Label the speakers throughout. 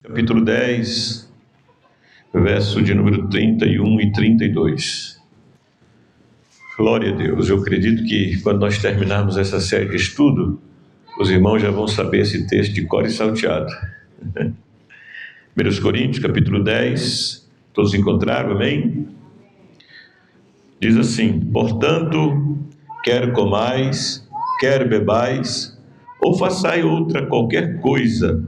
Speaker 1: Capítulo 10, verso de número 31 e 32. Glória a Deus. Eu acredito que quando nós terminarmos essa série de estudo, os irmãos já vão saber esse texto de cor e salteado. 1 Coríntios, capítulo 10, todos encontraram, amém? Diz assim: portanto, quer comais, quer bebais, ou façai outra qualquer coisa,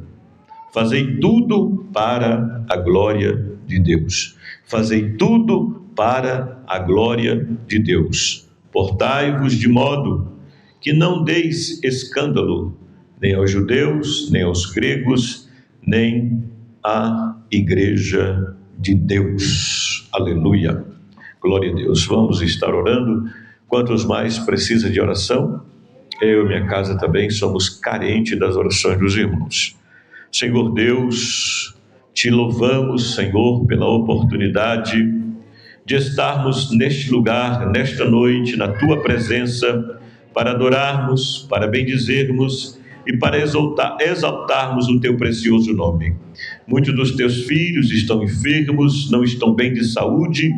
Speaker 1: fazei tudo para a glória de Deus. Fazei tudo para a glória de Deus. Portai-vos de modo que não deis escândalo, nem aos judeus, nem aos gregos, nem à igreja de Deus. Aleluia. Glória a Deus. Vamos estar orando. Quantos mais precisam de oração? Eu e minha casa também somos carentes das orações dos irmãos. Senhor Deus, te louvamos, Senhor, pela oportunidade de estarmos neste lugar, nesta noite, na Tua presença, para adorarmos, para bendizermos e para exaltarmos o Teu precioso nome. Muitos dos Teus filhos estão enfermos, não estão bem de saúde.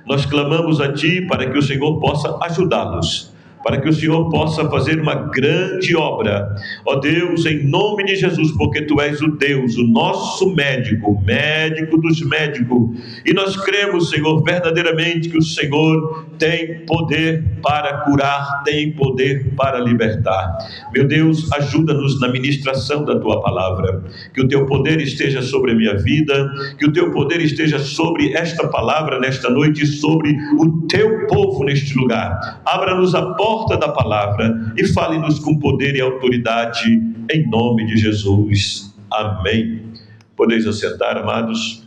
Speaker 1: Nós clamamos a Ti para que o Senhor possa ajudá-los, para que o Senhor possa fazer uma grande obra, ó Deus, em nome de Jesus, porque Tu és o Deus, o nosso médico, o médico dos médicos, e nós cremos, Senhor, verdadeiramente que o Senhor tem poder para curar, tem poder para libertar. Meu Deus, ajuda-nos na ministração da Tua palavra, que o Teu poder esteja sobre a minha vida, que o Teu poder esteja sobre esta palavra nesta noite, sobre o Teu povo neste lugar. Abra-nos a porta da palavra e fale-nos com poder e autoridade, em nome de Jesus. Amém. Podeis assentar, amados.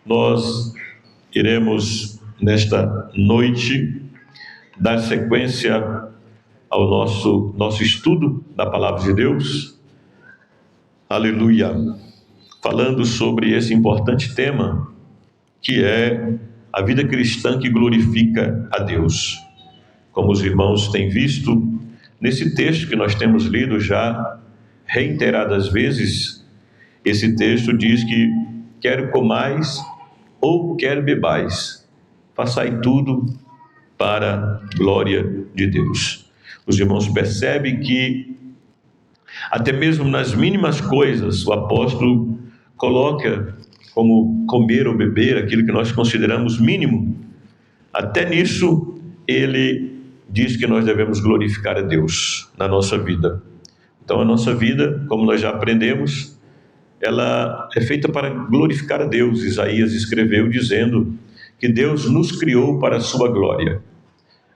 Speaker 1: Nós iremos, nesta noite, dar sequência ao nosso estudo da palavra de Deus. Aleluia. Falando sobre esse importante tema, que é a vida cristã que glorifica a Deus. Como os irmãos têm visto, nesse texto que nós temos lido já reiteradas vezes, esse texto diz que quer comais ou quer bebais, façai tudo para a glória de Deus. Os irmãos percebem que até mesmo nas mínimas coisas o apóstolo coloca como comer ou beber, aquilo que nós consideramos mínimo. Até nisso ele diz que nós devemos glorificar a Deus na nossa vida. Então a nossa vida, como nós já aprendemos, ela é feita para glorificar a Deus. Isaías escreveu dizendo que Deus nos criou para a sua glória.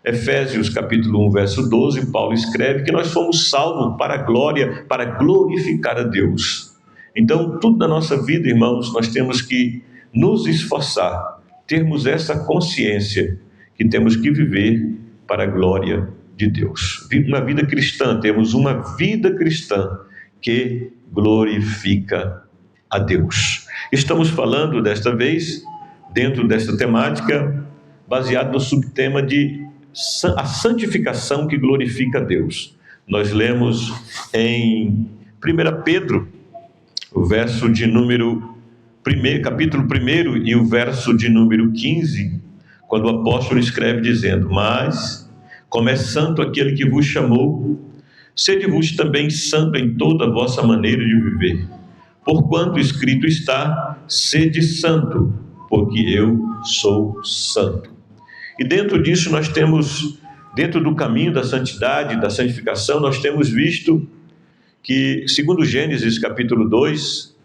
Speaker 1: Efésios capítulo 1, verso 12, Paulo escreve que nós fomos salvos para a glória, para glorificar a Deus. Então tudo na nossa vida, irmãos, nós temos que nos esforçar, termos essa consciência que temos que viver para a glória de Deus. Uma vida cristã, temos uma vida cristã que glorifica a Deus. Estamos falando desta vez, dentro desta temática, baseado no subtema de a santificação que glorifica a Deus. Nós lemos em 1 Pedro, o verso de número 1, capítulo 1 e o verso de número 15, quando o apóstolo escreve dizendo: mas, como é santo aquele que vos chamou, sede-vos também santo em toda a vossa maneira de viver. Porquanto escrito está: sede santo, porque eu sou santo. E dentro disso nós temos, dentro do caminho da santidade, da santificação, nós temos visto que, segundo Gênesis capítulo 2,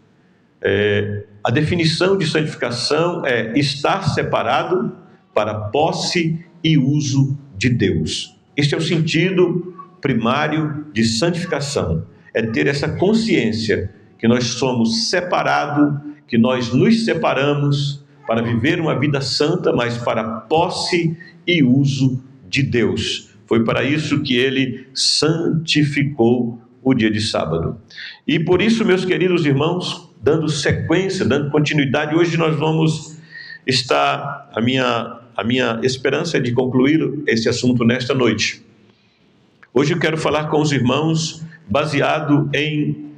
Speaker 1: a definição de santificação é estar separado para posse e uso de Deus. Este é o sentido primário de santificação, é ter essa consciência que nós somos separados, que nós nos separamos para viver uma vida santa, mas para posse e uso de Deus. Foi para isso que Ele santificou o dia de sábado. E por isso, meus queridos irmãos, dando sequência, dando continuidade, hoje nós vamos estar, a minha esperança é de concluir esse assunto nesta noite. Hoje eu quero falar com os irmãos baseado em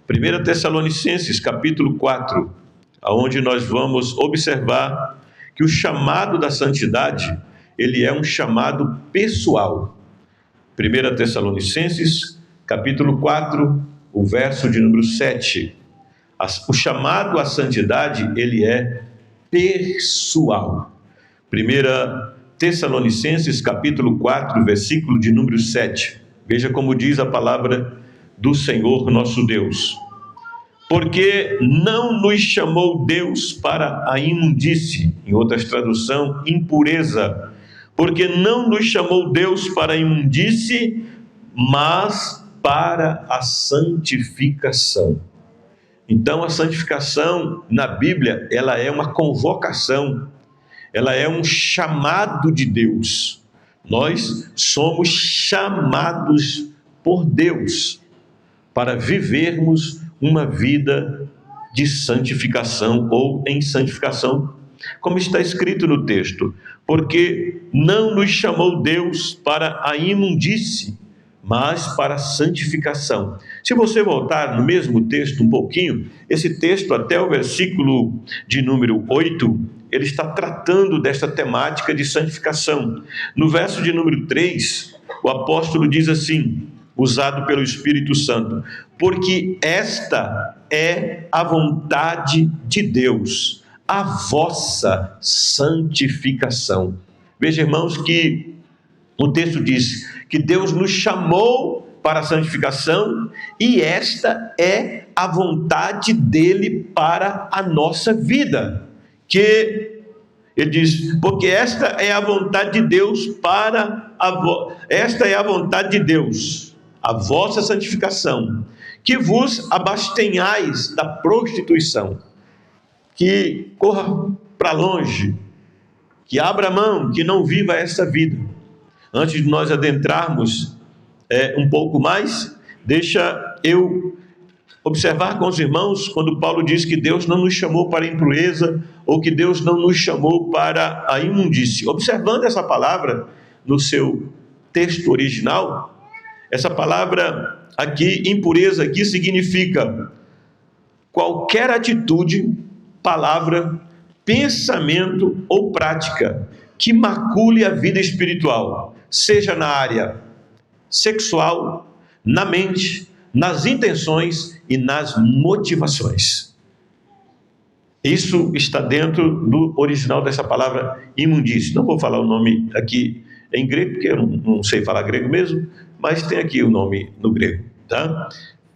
Speaker 1: 1 Tessalonicenses, capítulo 4, onde nós vamos observar que o chamado da santidade, ele é um chamado pessoal. 1 Tessalonicenses, capítulo 4, o verso de número 7. O chamado à santidade, ele é pessoal. 1 Tessalonicenses, capítulo 4, versículo de número 7. Veja como diz a palavra do Senhor nosso Deus. Porque não nos chamou Deus para a imundície, em outras traduções, impureza. Porque não nos chamou Deus para a imundície, mas para a santificação. Então, a santificação na Bíblia, ela é uma convocação, ela é um chamado de Deus. Nós somos chamados por Deus para vivermos uma vida de santificação ou em santificação, como está escrito no texto. Porque não nos chamou Deus para a imundície, mas para a santificação. Se você voltar no mesmo texto um pouquinho, esse texto até o versículo de número 8, ele está tratando desta temática de santificação. No verso de número 3, o apóstolo diz assim, usado pelo Espírito Santo: porque esta é a vontade de Deus, a vossa santificação. Veja, irmãos, que o texto diz que Deus nos chamou para a santificação e esta é a vontade dele para a nossa vida. Ele diz, porque esta é a vontade de Deus esta é a vontade de Deus, a vossa santificação, que vos abstenhais da prostituição, que corra para longe, que abra mão, que não viva essa vida. Antes de nós adentrarmos um pouco mais, deixa eu observar com os irmãos quando Paulo diz que Deus não nos chamou para a impureza ou que Deus não nos chamou para a imundície. Observando essa palavra no seu texto original, essa palavra aqui, impureza, aqui significa qualquer atitude, palavra, pensamento ou prática que macule a vida espiritual, seja na área sexual, na mente, nas intenções e nas motivações. Isso está dentro do original dessa palavra imundície. Não vou falar o nome aqui em grego, porque eu não sei falar grego mesmo, mas tem aqui o nome no grego, tá?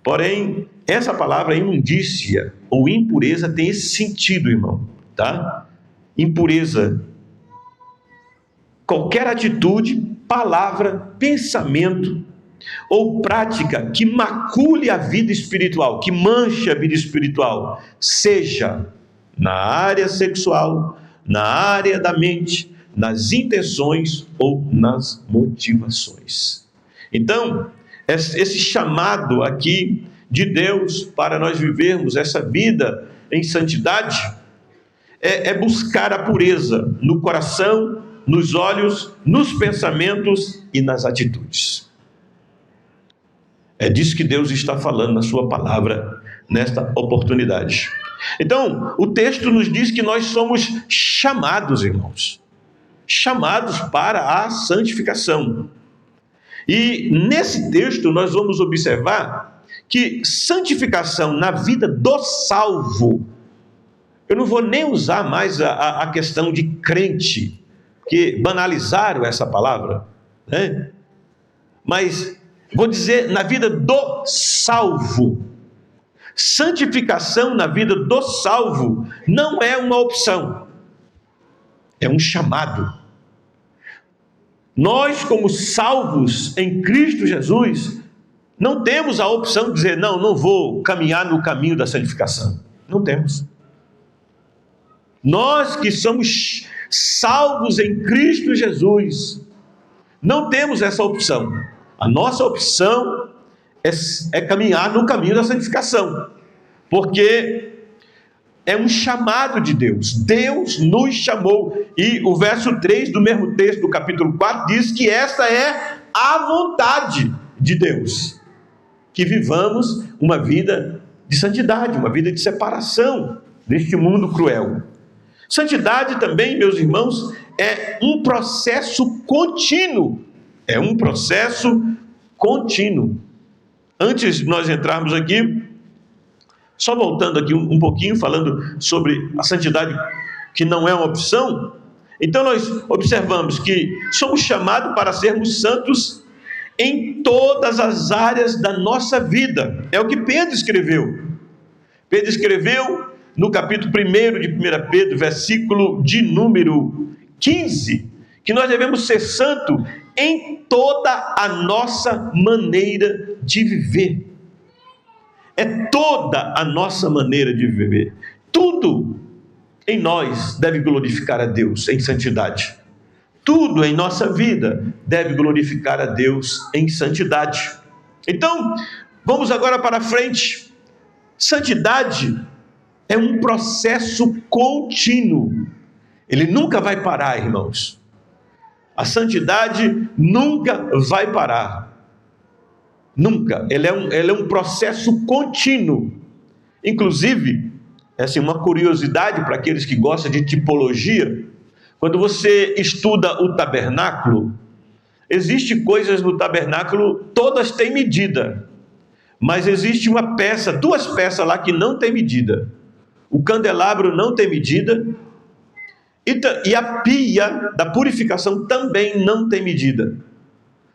Speaker 1: Porém, essa palavra imundícia ou impureza tem esse sentido, irmão, tá? Impureza, qualquer atitude, palavra, pensamento ou prática que macule a vida espiritual, que manche a vida espiritual, seja na área sexual, na área da mente, nas intenções ou nas motivações. Então, esse chamado aqui de Deus para nós vivermos essa vida em santidade é buscar a pureza no coração, nos olhos, nos pensamentos e nas atitudes. É disso que Deus está falando na sua palavra nesta oportunidade. Então, o texto nos diz que nós somos chamados, irmãos, chamados para a santificação. E nesse texto nós vamos observar que santificação na vida do salvo, eu não vou nem usar mais a questão de crente, que banalizaram essa palavra, né? Mas vou dizer na vida do salvo. Santificação na vida do salvo não é uma opção, é um chamado. Nós, como salvos em Cristo Jesus, não temos a opção de dizer, não vou caminhar no caminho da santificação. Não temos. Nós que somos salvos em Cristo Jesus, não temos essa opção. A nossa opção é caminhar no caminho da santificação, porque é um chamado de Deus. Deus nos chamou, e o verso 3 do mesmo texto do capítulo 4 diz que esta é a vontade de Deus, que vivamos uma vida de santidade, uma vida de separação deste mundo cruel. Santidade também, meus irmãos, é um processo contínuo. É um processo contínuo. Antes de nós entrarmos aqui, só voltando aqui um pouquinho, falando sobre a santidade que não é uma opção, então nós observamos que somos chamados para sermos santos em todas as áreas da nossa vida. É o que Pedro escreveu. Pedro escreveu no capítulo 1 de 1 Pedro, versículo de número 15, que nós devemos ser santos em toda a nossa maneira de viver. É toda a nossa maneira de viver. Tudo em nós deve glorificar a Deus em santidade. Tudo em nossa vida deve glorificar a Deus em santidade. Então, vamos agora para frente. Santidade é um processo contínuo. Ele nunca vai parar, irmãos. A santidade nunca vai parar. Nunca. Ele é um processo contínuo. Inclusive, essa é uma curiosidade para aqueles que gostam de tipologia. Quando você estuda o tabernáculo, existem coisas no tabernáculo, todas têm medida. Mas existe uma peça, duas peças lá que não tem medida. O candelabro não tem medida, e a pia da purificação também não tem medida.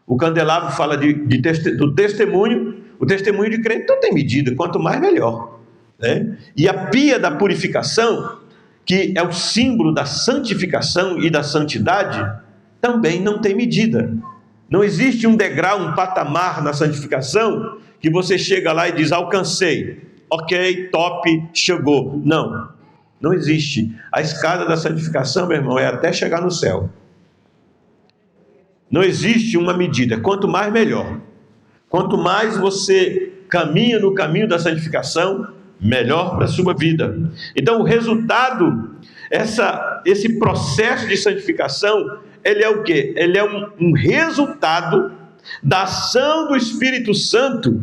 Speaker 1: O candelabro fala do testemunho, o testemunho de crente não tem medida, quanto mais melhor, né? E a pia da purificação, que é o símbolo da santificação e da santidade, também não tem medida. Não existe um degrau, um patamar na santificação, que você chega lá e diz, alcancei, ok, top, chegou. Não, não existe. A escada da santificação, meu irmão, é até chegar no céu. Não existe uma medida, quanto mais melhor. Quanto mais você caminha no caminho da santificação, melhor para a sua vida. Então o resultado, esse processo de santificação, ele é o quê? Ele é um resultado da ação do Espírito Santo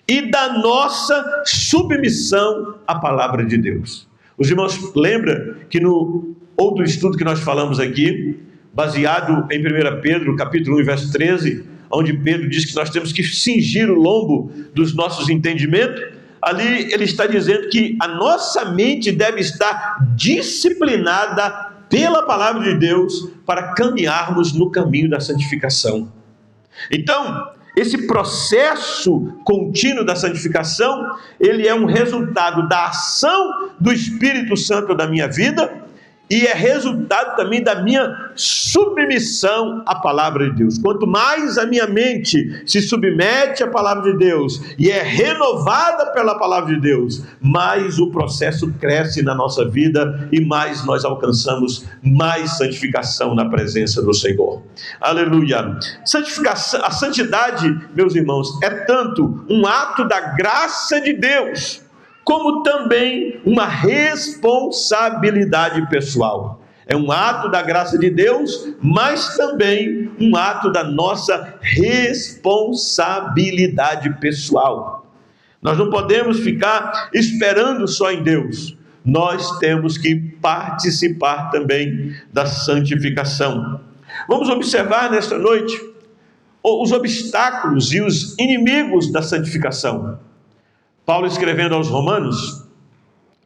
Speaker 1: e da nossa submissão à palavra de Deus. Os irmãos lembram que no outro estudo que nós falamos aqui, baseado em 1 Pedro, capítulo 1, verso 13, onde Pedro diz que nós temos que cingir o lombo dos nossos entendimentos, ali ele está dizendo que a nossa mente deve estar disciplinada pela palavra de Deus para caminharmos no caminho da santificação. Então, esse processo contínuo da santificação, ele é um resultado da ação do Espírito Santo na minha vida, e é resultado também da minha submissão à palavra de Deus. Quanto mais a minha mente se submete à palavra de Deus e é renovada pela palavra de Deus, mais o processo cresce na nossa vida e mais nós alcançamos mais santificação na presença do Senhor. Aleluia! A santidade, meus irmãos, é tanto um ato da graça de Deus, como também uma responsabilidade pessoal. É um ato da graça de Deus, mas também um ato da nossa responsabilidade pessoal. Nós não podemos ficar esperando só em Deus. Nós temos que participar também da santificação. Vamos observar nesta noite os obstáculos e os inimigos da santificação. Paulo, escrevendo aos Romanos,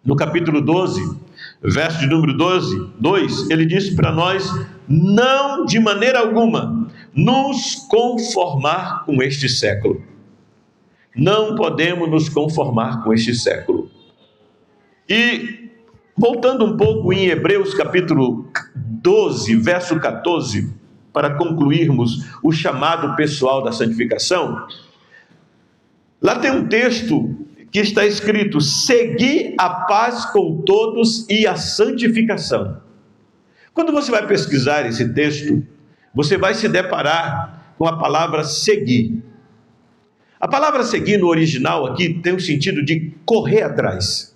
Speaker 1: no capítulo 12, verso de número 2, ele disse para nós, não de maneira alguma nos conformar com este século. Não podemos nos conformar com este século. E, voltando um pouco em Hebreus capítulo 12, verso 14, para concluirmos o chamado pessoal da santificação, lá tem um texto que está escrito, segui a paz com todos e a santificação. Quando você vai pesquisar esse texto, você vai se deparar com a palavra seguir. A palavra seguir no original aqui tem o sentido de correr atrás,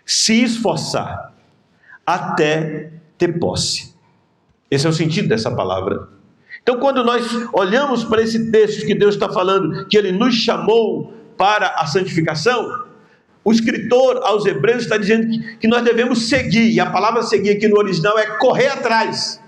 Speaker 1: se esforçar, até ter posse. Esse é o sentido dessa palavra. Então, quando nós olhamos para esse texto que Deus está falando, que Ele nos chamou para a santificação, o escritor aos Hebreus está dizendo que nós devemos seguir, e a palavra seguir aqui no original é correr atrás,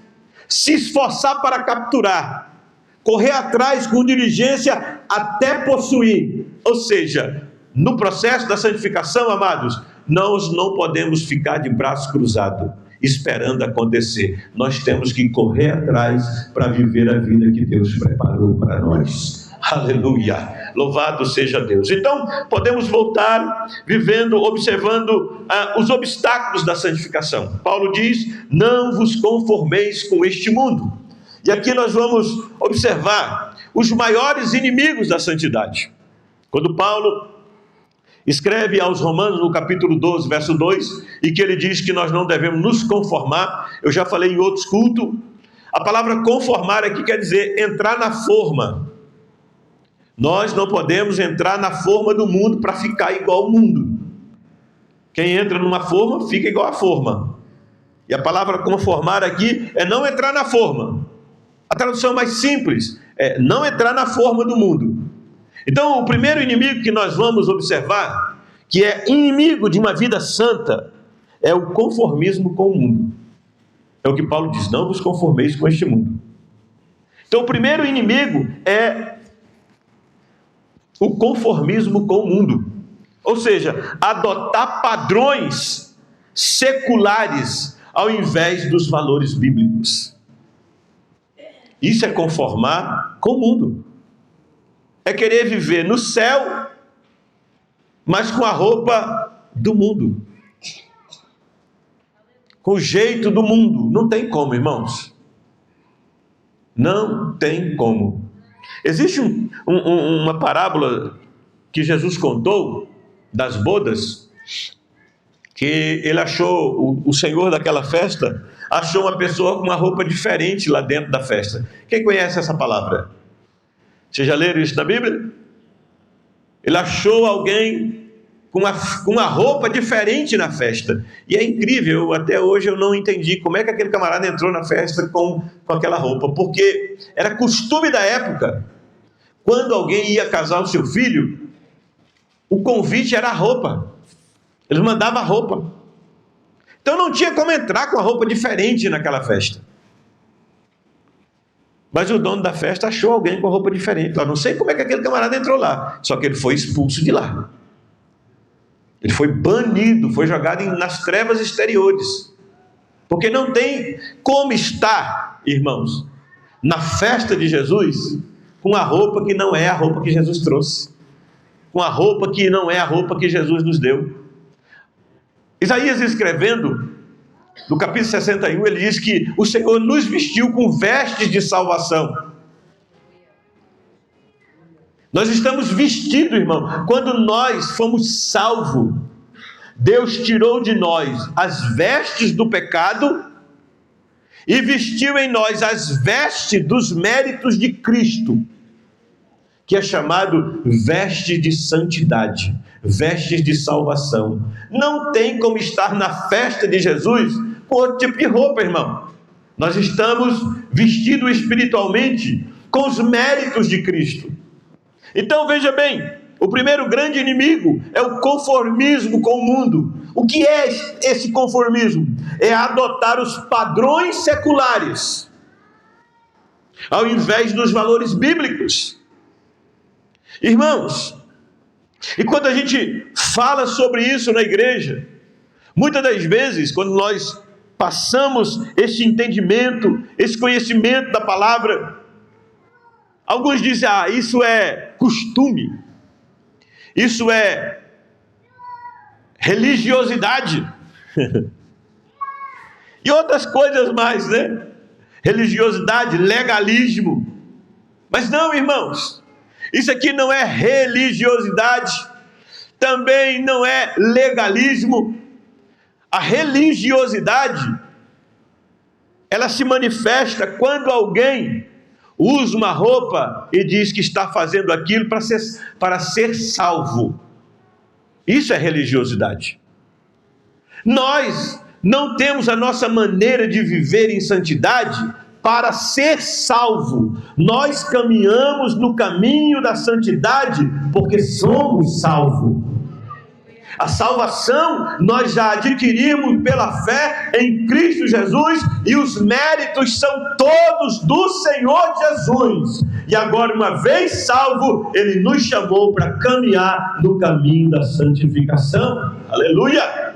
Speaker 1: se esforçar para capturar, correr atrás com diligência até possuir. Ou seja, no processo da santificação, amados, nós não podemos ficar de braços cruzados, esperando acontecer. Nós temos que correr atrás para viver a vida que Deus preparou para nós. Aleluia! Louvado seja Deus. Então, podemos voltar vivendo, observando os obstáculos da santificação. Paulo diz: não vos conformeis com este mundo. E aqui nós vamos observar os maiores inimigos da santidade. Quando Paulo escreve aos Romanos, no capítulo 12, verso 2, e que ele diz que nós não devemos nos conformar, eu já falei em outros cultos, a palavra conformar aqui quer dizer entrar na forma. Nós não podemos entrar na forma do mundo para ficar igual ao mundo. Quem entra numa forma, fica igual à forma. E a palavra conformar aqui é não entrar na forma. A tradução mais simples é não entrar na forma do mundo. Então, o primeiro inimigo que nós vamos observar, que é inimigo de uma vida santa, é o conformismo com o mundo. É o que Paulo diz: não vos conformeis com este mundo. Então, o primeiro inimigo é o conformismo com o mundo. Ou seja, adotar padrões seculares ao invés dos valores bíblicos. Isso é conformar com o mundo. É querer viver no céu, mas com a roupa do mundo, com o jeito do mundo. Não tem como, irmãos. Não tem como. Existe uma parábola que Jesus contou das bodas, que ele achou, o senhor daquela festa achou uma pessoa com uma roupa diferente lá dentro da festa. Quem conhece essa palavra? Vocês já leram isso na Bíblia? Ele achou alguém com uma roupa diferente na festa. E é incrível, até hoje eu não entendi como é que aquele camarada entrou na festa com aquela roupa. Porque era costume da época, quando alguém ia casar o seu filho, o convite era a roupa. Eles mandavam a roupa. Então não tinha como entrar com a roupa diferente naquela festa. Mas o dono da festa achou alguém com roupa diferente. Eu não sei como é que aquele camarada entrou lá. Só que ele foi expulso de lá. Ele foi banido, foi jogado nas trevas exteriores. Porque não tem como estar, irmãos, na festa de Jesus, com a roupa que não é a roupa que Jesus trouxe. Com a roupa que não é a roupa que Jesus nos deu. Isaías, escrevendo no capítulo 61, ele diz que o Senhor nos vestiu com vestes de salvação. Nós estamos vestidos, irmão. Quando nós fomos salvos, Deus tirou de nós as vestes do pecado e vestiu em nós as vestes dos méritos de Cristo, que é chamado vestes de santidade, vestes de salvação. Não tem como estar na festa de Jesus com outro tipo de roupa, irmão. Nós estamos vestidos espiritualmente com os méritos de Cristo. Então veja bem, o primeiro grande inimigo é o conformismo com o mundo. O que é esse conformismo? É adotar os padrões seculares ao invés dos valores bíblicos. Irmãos, e quando a gente fala sobre isso na igreja, muitas das vezes, quando nós passamos esse entendimento, esse conhecimento da palavra, alguns dizem: isso é costume, isso é religiosidade, e outras coisas mais, né? Religiosidade, legalismo. Mas não, irmãos, isso aqui não é religiosidade, também não é legalismo. A religiosidade, ela se manifesta quando alguém usa uma roupa e diz que está fazendo aquilo para ser salvo. Isso é religiosidade. Nós não temos a nossa maneira de viver em santidade para ser salvo. Nós caminhamos no caminho da santidade porque somos salvos. A salvação nós já adquirimos pela fé em Cristo Jesus, e os méritos são todos do Senhor Jesus. E agora, uma vez salvo, Ele nos chamou para caminhar no caminho da santificação. Aleluia!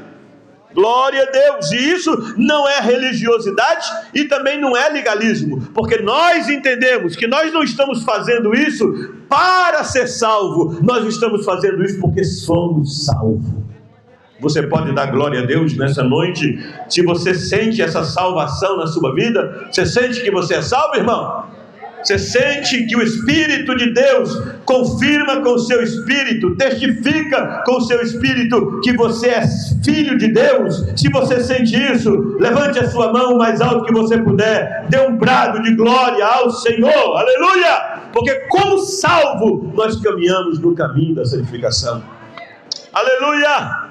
Speaker 1: Glória a Deus. E isso não é religiosidade e também não é legalismo, porque nós entendemos que nós não estamos fazendo isso para ser salvo, nós estamos fazendo isso porque somos salvos. Você pode dar glória a Deus nessa noite, se você sente essa salvação na sua vida? Você sente que você é salvo, irmão? Você sente que o Espírito de Deus confirma com o seu espírito, testifica com o seu espírito que você é filho de Deus? Se você sente isso, levante a sua mão o mais alto que você puder, dê um brado de glória ao Senhor, aleluia! Porque como salvo, nós caminhamos no caminho da santificação, aleluia!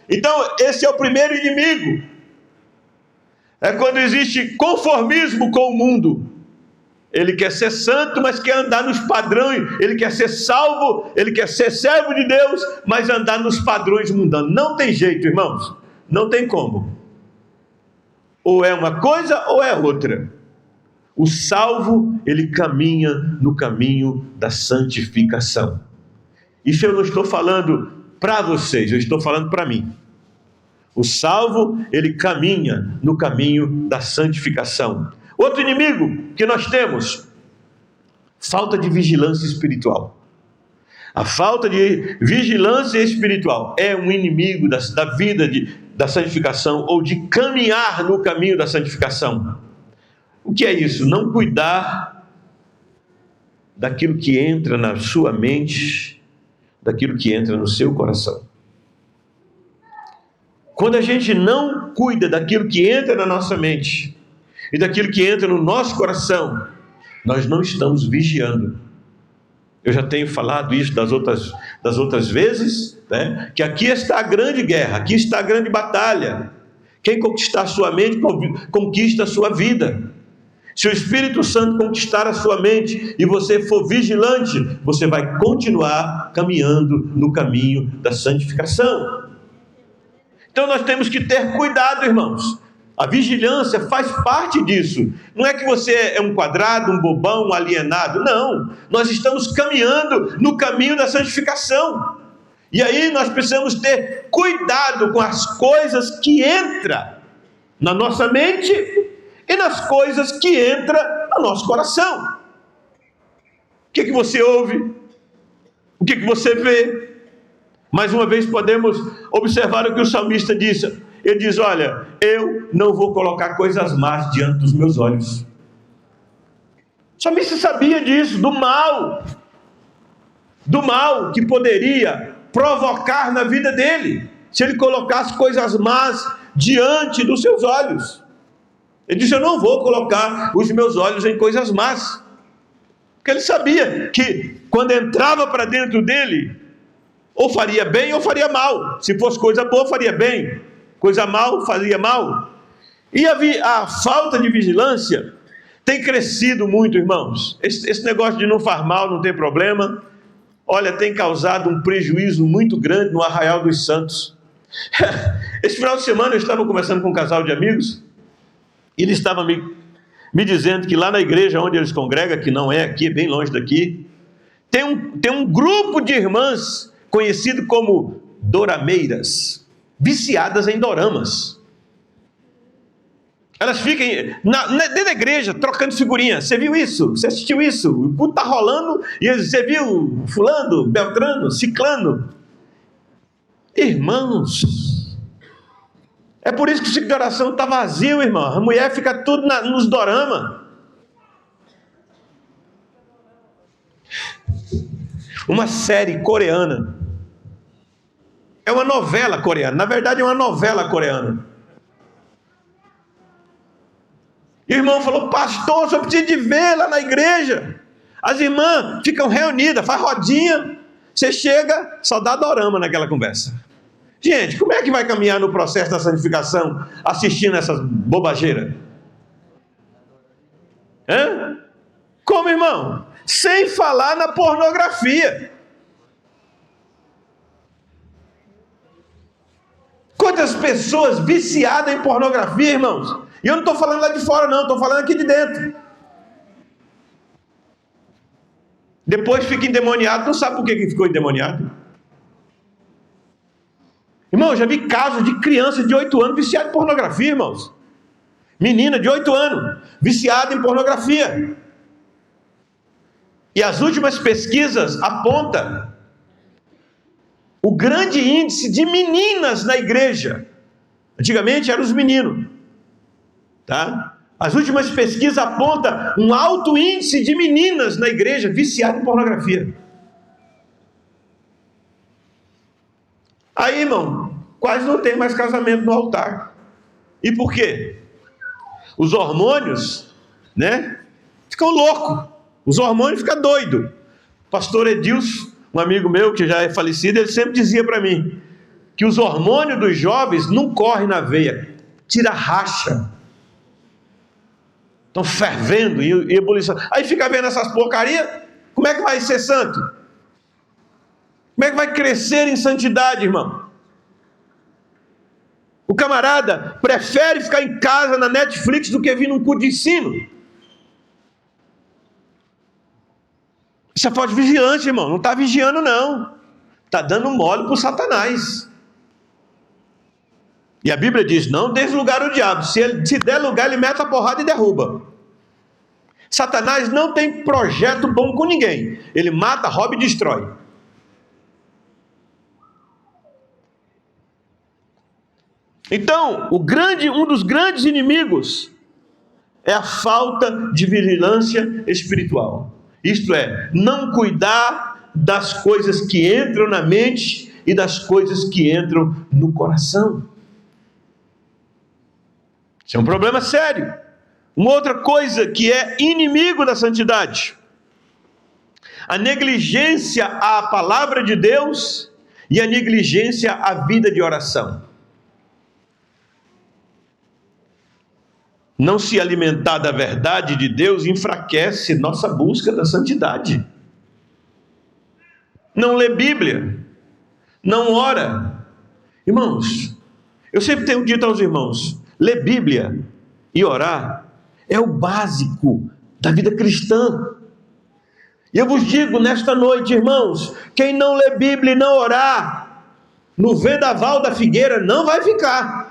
Speaker 1: Então, esse é o primeiro inimigo, é quando existe conformismo com o mundo. Ele quer ser santo, mas quer andar nos padrões. Ele quer ser salvo, ele quer ser servo de Deus, mas andar nos padrões mundanos. Não tem jeito, irmãos. Não tem como. Ou é uma coisa ou é outra. O salvo, ele caminha no caminho da santificação. Isso eu não estou falando para vocês, eu estou falando para mim. O salvo, ele caminha no caminho da santificação. Outro inimigo que nós temos, falta de vigilância espiritual. A falta de vigilância espiritual é um inimigo da vida da santificação, ou de caminhar no caminho da santificação. O que é isso? Não cuidar daquilo que entra na sua mente, daquilo que entra no seu coração. Quando a gente não cuida daquilo que entra na nossa mente, e daquilo que entra no nosso coração, nós não estamos vigiando. Eu já tenho falado isso das outras vezes, né? Que aqui está a grande guerra, aqui está a grande batalha. Quem conquistar a sua mente, conquista a sua vida. Se o Espírito Santo conquistar a sua mente e você for vigilante, você vai continuar caminhando no caminho da santificação. Então nós temos que ter cuidado, irmãos. A vigilância faz parte disso. Não é que você é um quadrado, um bobão, um alienado. Não. Nós estamos caminhando no caminho da santificação. E aí nós precisamos ter cuidado com as coisas que entram na nossa mente e nas coisas que entram no nosso coração. O que você ouve? O que você vê? Mais uma vez podemos observar o que o salmista disse. Ele diz, olha, eu não vou colocar coisas más diante dos meus olhos. O salmista sabia disso, do mal que poderia provocar na vida dele, se ele colocasse coisas más diante dos seus olhos. Ele disse, eu não vou colocar os meus olhos em coisas más, porque ele sabia que quando entrava para dentro dele, ou faria bem ou faria mal. Se fosse coisa boa, faria bem. Coisa mal, fazia mal. E a falta de vigilância tem crescido muito, irmãos. Esse negócio de não faz mal, não tem problema. Olha, tem causado um prejuízo muito grande no Arraial dos Santos. Esse final de semana eu estava conversando com um casal de amigos, e eles estavam me dizendo que lá na igreja onde eles congregam, que não é aqui, é bem longe daqui, tem um grupo de irmãs conhecido como dorameiras, viciadas em doramas. Elas ficam dentro da igreja trocando figurinha. Você viu isso? Você assistiu isso? O culto está rolando e você viu fulano, beltrano, ciclano. Irmãos, é por isso que o ciclo de oração está vazio, irmão. A mulher fica tudo nos doramas. Uma série coreana. É uma novela coreana. Na verdade, é uma novela coreana. E o irmão falou, pastor, só preciso de ver lá na igreja. As irmãs ficam reunidas, faz rodinha. Você chega, só dá dorama naquela conversa. Gente, como é que vai caminhar no processo da santificação assistindo essas bobageiras? Como, irmão? Sem falar na pornografia. Quantas pessoas viciadas em pornografia, irmãos? E eu não estou falando lá de fora, não, estou falando aqui de dentro. Depois fica endemoniado, não sabe por que ficou endemoniado. Irmão, eu já vi casos de criança de 8 anos viciada em pornografia, irmãos. Menina de 8 anos, viciada em pornografia. E as últimas pesquisas apontam o grande índice de meninas na igreja. Antigamente eram os meninos, tá? As últimas pesquisas apontam um alto índice de meninas na igreja viciadas em pornografia. Aí, irmão, quase não tem mais casamento no altar. E por quê? Os hormônios, né, ficam loucos. Os hormônios ficam doidos. Pastor Edilson, um amigo meu que já é falecido, ele sempre dizia para mim que os hormônios dos jovens não correm na veia, tira racha. Estão fervendo e ebulição. Aí fica vendo essas porcarias, como é que vai ser santo? Como é que vai crescer em santidade, irmão? O camarada prefere ficar em casa na Netflix do que vir num culto de ensino. Isso é falta de vigilância, irmão. Não está vigiando, não. Está dando mole para o Satanás. E a Bíblia diz, não dê lugar ao diabo. Se der lugar, ele mete a porrada e derruba. Satanás não tem projeto bom com ninguém. Ele mata, rouba e destrói. Então, um dos grandes inimigos é a falta de vigilância espiritual. Isto é, não cuidar das coisas que entram na mente e das coisas que entram no coração. Isso é um problema sério. Uma outra coisa que é inimigo da santidade: a negligência à palavra de Deus e a negligência à vida de oração. Não se alimentar da verdade de Deus enfraquece nossa busca da santidade. Não lê Bíblia, não ora. Irmãos, eu sempre tenho dito aos irmãos, ler Bíblia e orar é o básico da vida cristã. E eu vos digo nesta noite, irmãos, quem não lê Bíblia e não orar, no vendaval da figueira não vai ficar.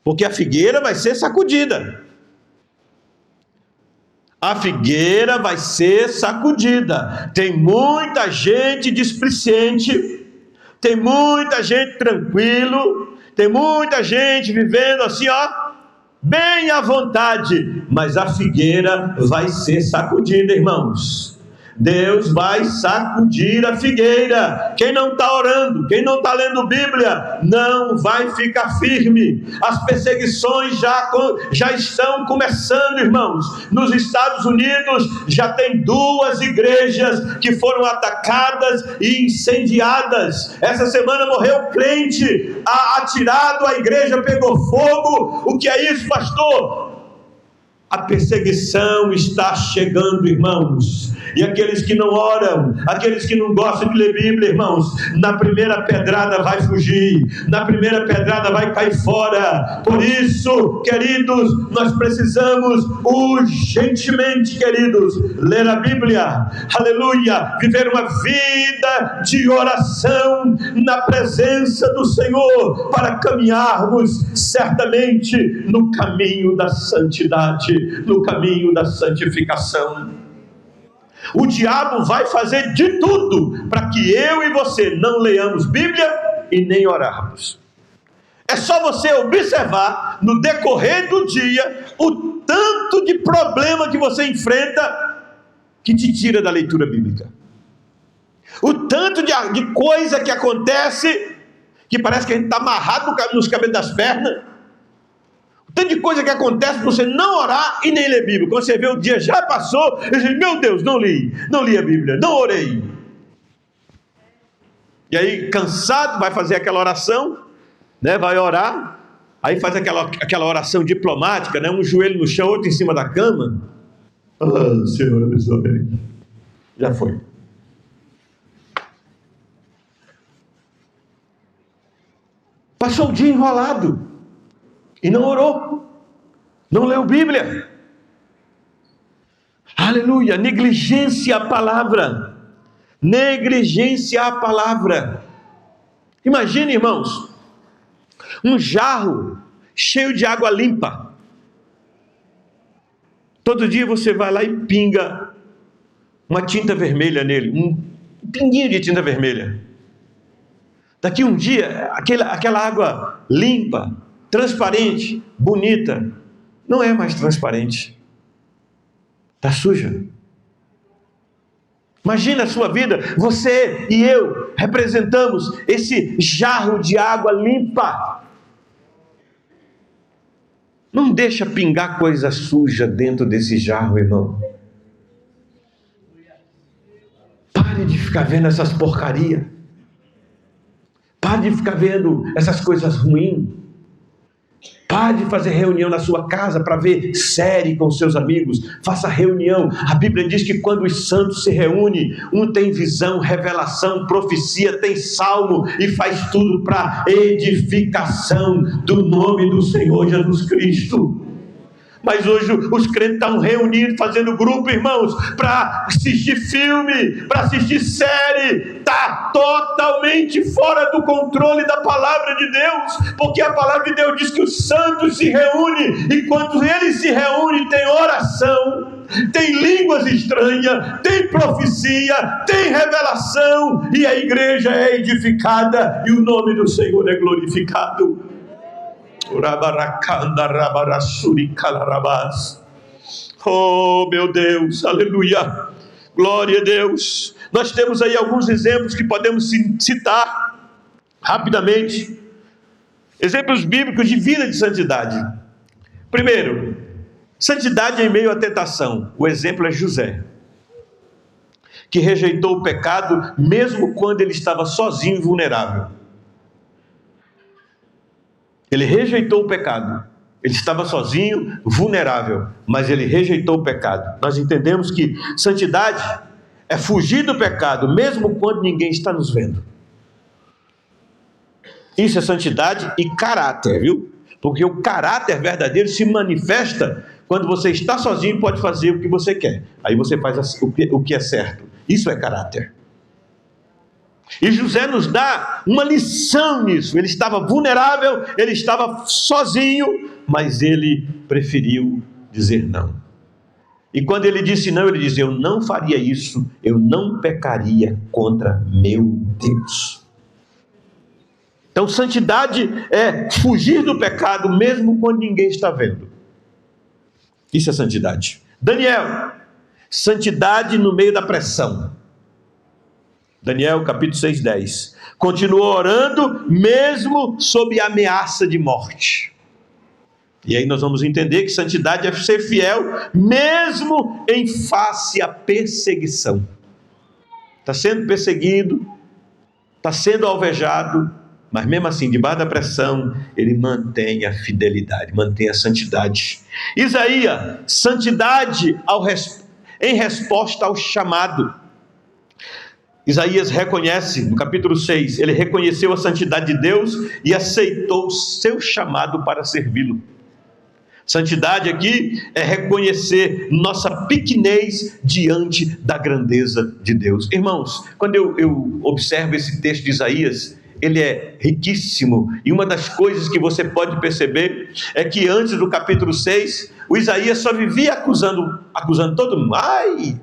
Speaker 1: Porque a figueira vai ser sacudida. A figueira vai ser sacudida. Tem muita gente displicente, tem muita gente tranquilo, tem muita gente vivendo assim, bem à vontade, mas a figueira vai ser sacudida, irmãos. Deus vai sacudir a figueira. Quem não está orando, quem não está lendo Bíblia, não vai ficar firme. As perseguições já estão começando, irmãos. Nos Estados Unidos já tem 2 igrejas que foram atacadas e incendiadas. Essa semana morreu crente atirado, a igreja pegou fogo. O que é isso, pastor? A perseguição está chegando, irmãos. E aqueles que não oram, aqueles que não gostam de ler Bíblia, irmãos, na primeira pedrada vai fugir, na primeira pedrada vai cair fora. Por isso, queridos, nós precisamos urgentemente, queridos, ler a Bíblia, aleluia, viver uma vida de oração na presença do Senhor, para caminharmos certamente no caminho da santidade, no caminho da santificação. O diabo vai fazer de tudo para que eu e você não leiamos Bíblia e nem orarmos. É só você observar no decorrer do dia o tanto de problema que você enfrenta que te tira da leitura bíblica. O tanto de coisa que acontece que parece que a gente está amarrado nos cabelos das pernas. Tanto de coisa que acontece para você não orar e nem ler Bíblia. Quando você vê o dia já passou, eu digo, meu Deus, não li a Bíblia, não orei. E aí, cansado, vai fazer aquela oração, né? Vai orar, aí faz aquela oração diplomática, né? Um joelho no chão, outro em cima da cama. Ah, Senhor, abençoe. Já foi. Passou o dia enrolado e não orou, não leu Bíblia. Aleluia, negligência à palavra. Negligência à palavra. Imagine, irmãos, um jarro cheio de água limpa. Todo dia você vai lá e pinga uma tinta vermelha nele, um pinguinho de tinta vermelha. Daqui um dia, aquela água limpa, transparente, bonita, não é mais transparente. Está suja. Imagina a sua vida, você e eu representamos esse jarro de água limpa. Não deixa pingar coisa suja dentro desse jarro, irmão. Pare de ficar vendo essas porcarias. Pare de ficar vendo essas coisas ruins. Pare de fazer reunião na sua casa para ver série com seus amigos. Faça reunião. A Bíblia diz que quando os santos se reúnem, um tem visão, revelação, profecia, tem salmo e faz tudo para edificação do nome do Senhor Jesus Cristo. Mas hoje os crentes estão reunidos, fazendo grupo, irmãos, para assistir filme, para assistir série. Está totalmente fora do controle da palavra de Deus, porque a palavra de Deus diz que os santos se reúnem, e quando eles se reúnem tem oração, tem línguas estranhas, tem profecia, tem revelação, e a igreja é edificada, e o nome do Senhor é glorificado. Oh meu Deus, aleluia, glória a Deus. Nós temos aí alguns exemplos que podemos citar rapidamente, exemplos bíblicos de vida de santidade. Primeiro, santidade em meio à tentação. O exemplo é José, que rejeitou o pecado mesmo quando ele estava sozinho e vulnerável. Ele rejeitou o pecado. Ele estava sozinho, vulnerável, mas ele rejeitou o pecado. Nós entendemos que santidade é fugir do pecado, mesmo quando ninguém está nos vendo. Isso é santidade e caráter, viu? Porque o caráter verdadeiro se manifesta quando você está sozinho e pode fazer o que você quer. Aí você faz o que é certo. Isso é caráter. E José nos dá uma lição nisso. Ele estava vulnerável, ele estava sozinho, mas ele preferiu dizer não. E quando ele disse não, ele disse: eu não faria isso, eu não pecaria contra meu Deus. Então santidade é fugir do pecado mesmo quando ninguém está vendo. Isso é santidade. Daniel, santidade no meio da pressão. Daniel capítulo 6:10. Continuou orando mesmo sob ameaça de morte. E aí nós vamos entender que santidade é ser fiel mesmo em face à perseguição. Está sendo perseguido, está sendo alvejado, mas mesmo assim, debaixo da pressão, ele mantém a fidelidade, mantém a santidade. Isaías, santidade em resposta ao chamado. Isaías reconhece, no capítulo 6, ele reconheceu a santidade de Deus e aceitou o seu chamado para servi-lo. Santidade aqui é reconhecer nossa pequenez diante da grandeza de Deus. Irmãos, quando eu observo esse texto de Isaías, ele é riquíssimo, e uma das coisas que você pode perceber é que antes do capítulo 6, o Isaías só vivia acusando todo mundo, ai,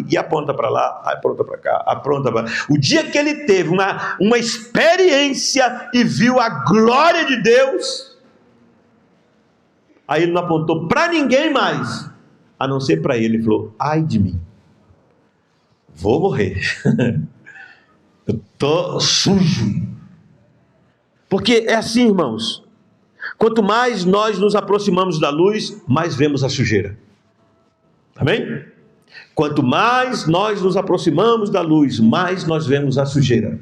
Speaker 1: e aponta para lá, aponta para cá, aponta para lá. O dia que ele teve uma experiência e viu a glória de Deus, aí ele não apontou para ninguém mais, a não ser para ele. Ele falou: ai de mim, vou morrer, eu estou sujo. Porque é assim, irmãos, quanto mais nós nos aproximamos da luz, mais vemos a sujeira. Amém? Quanto mais nós nos aproximamos da luz, mais nós vemos a sujeira.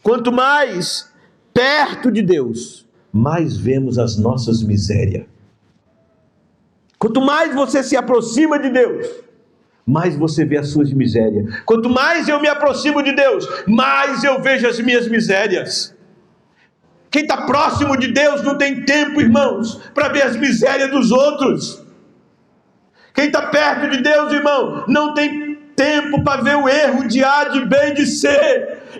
Speaker 1: Quanto mais perto de Deus, mais vemos as nossas misérias. Quanto mais você se aproxima de Deus, mais você vê as suas misérias. Quanto mais eu me aproximo de Deus, mais eu vejo as minhas misérias. Quem está próximo de Deus não tem tempo, irmãos, para ver as misérias dos outros. Quem está perto de Deus, irmão, não tem tempo para ver o erro de A, de B, de C.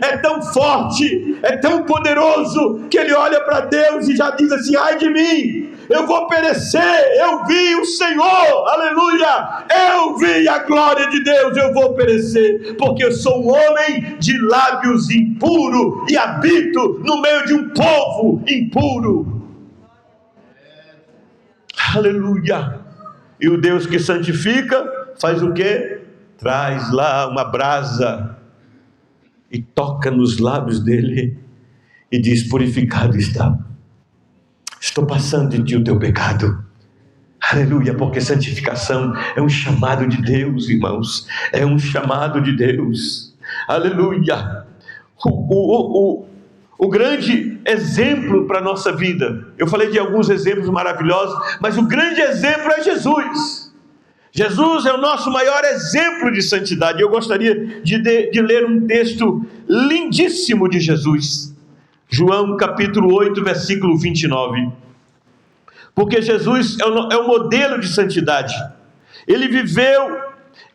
Speaker 1: É tão forte, é tão poderoso, que ele olha para Deus e já diz assim: ai de mim, eu vou perecer. Eu vi o Senhor, aleluia, eu vi a glória de Deus, eu vou perecer, porque eu sou um homem de lábios impuro e habito no meio de um povo impuro. Aleluia. E o Deus que santifica faz o quê? Traz lá uma brasa e toca nos lábios dele e diz: purificado está, estou passando de ti o teu pecado. Aleluia, porque santificação é um chamado de Deus, irmãos, é um chamado de Deus. Aleluia. O grande exemplo para a nossa vida, eu falei de alguns exemplos maravilhosos, mas o grande exemplo é Jesus. Jesus é o nosso maior exemplo de santidade. Eu gostaria de ler um texto lindíssimo de Jesus. João capítulo 8, versículo 29. Porque Jesus é o modelo de santidade. Ele viveu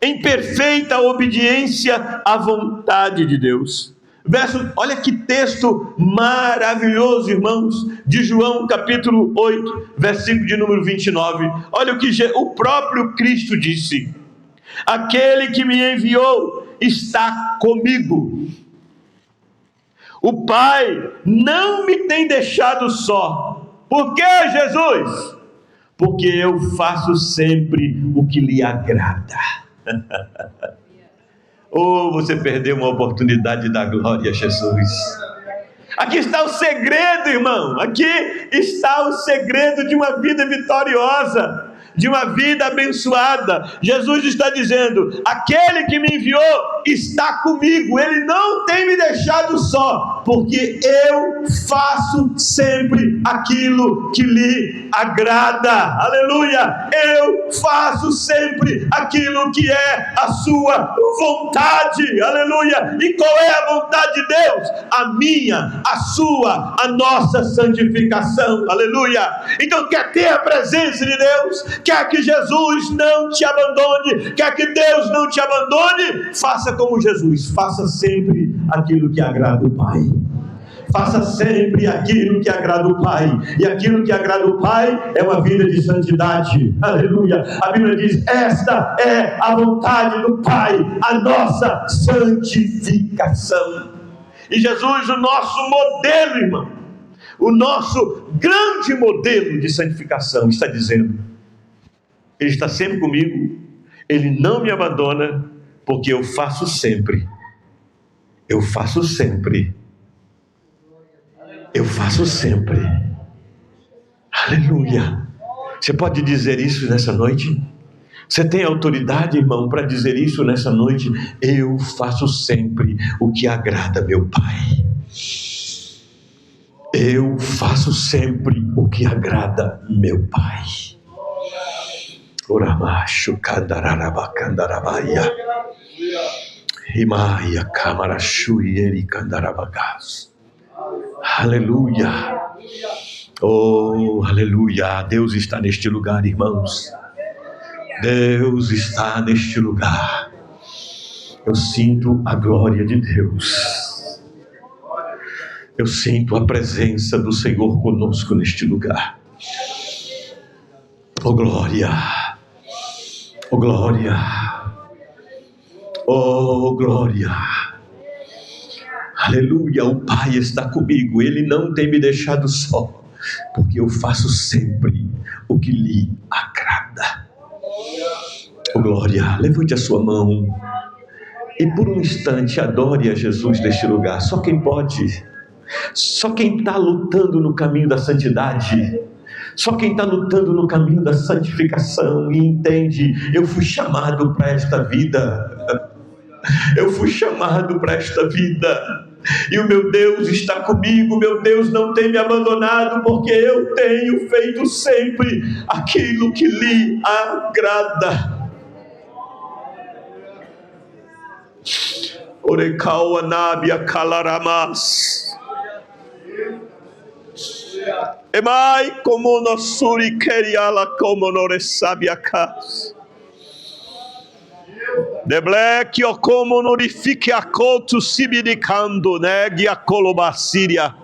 Speaker 1: em perfeita obediência à vontade de Deus. Olha que texto maravilhoso, irmãos, de João capítulo 8, versículo de número 29. Olha o que o próprio Cristo disse: aquele que me enviou está comigo. O Pai não me tem deixado só. Por que, Jesus? Porque eu faço sempre o que lhe agrada. Ou você perdeu uma oportunidade da glória a Jesus. Aqui está o segredo, irmão. Aqui está o segredo de uma vida vitoriosa, de uma vida abençoada. Jesus está dizendo: aquele que me enviou está comigo. Ele não tem me deixado só, porque eu faço sempre aquilo que lhe agrada. Aleluia. Eu faço sempre aquilo que é a sua vontade. Aleluia. E qual é a vontade de Deus? A minha, a sua, a nossa santificação. Aleluia. Então, quer ter a presença de Deus? Quer que Jesus não te abandone? Quer que Deus não te abandone? Faça como Jesus. Faça sempre aquilo que agrada o Pai. Faça sempre aquilo que agrada o Pai. E aquilo que agrada o Pai é uma vida de santidade. Aleluia. A Bíblia diz: esta é a vontade do Pai, a nossa santificação. E Jesus, o nosso modelo, irmão, o nosso grande modelo de santificação, está dizendo: Ele está sempre comigo, Ele não me abandona, porque eu faço sempre. Eu faço sempre. Eu faço sempre. Aleluia. Você pode dizer isso nessa noite? Você tem autoridade, irmão, para dizer isso nessa noite? Eu faço sempre o que agrada meu Pai. Eu faço sempre o que agrada meu Pai. Oramacho candararabacandarabaya. Imaia camarachuieri candarabagás. Aleluia. Oh, aleluia. Deus está neste lugar, irmãos. Deus está neste lugar. Eu sinto a glória de Deus. Eu sinto a presença do Senhor conosco neste lugar. Oh, glória. Oh, glória. Oh, glória. Aleluia, o Pai está comigo, Ele não tem me deixado só, porque eu faço sempre o que lhe agrada. Oh, glória, levante a sua mão e por um instante adore a Jesus neste lugar. Só quem pode, só quem está lutando no caminho da santidade, só quem está lutando no caminho da santificação e entende: eu fui chamado para esta vida, eu fui chamado para esta vida. E o meu Deus está comigo, meu Deus não tem me abandonado, porque eu tenho feito sempre aquilo que lhe agrada. Orekau anabia kalaramas. Emai como nosuri keriala como noresabiakas. Deblek o como norifique a couto sibidicando negue a colobacíria.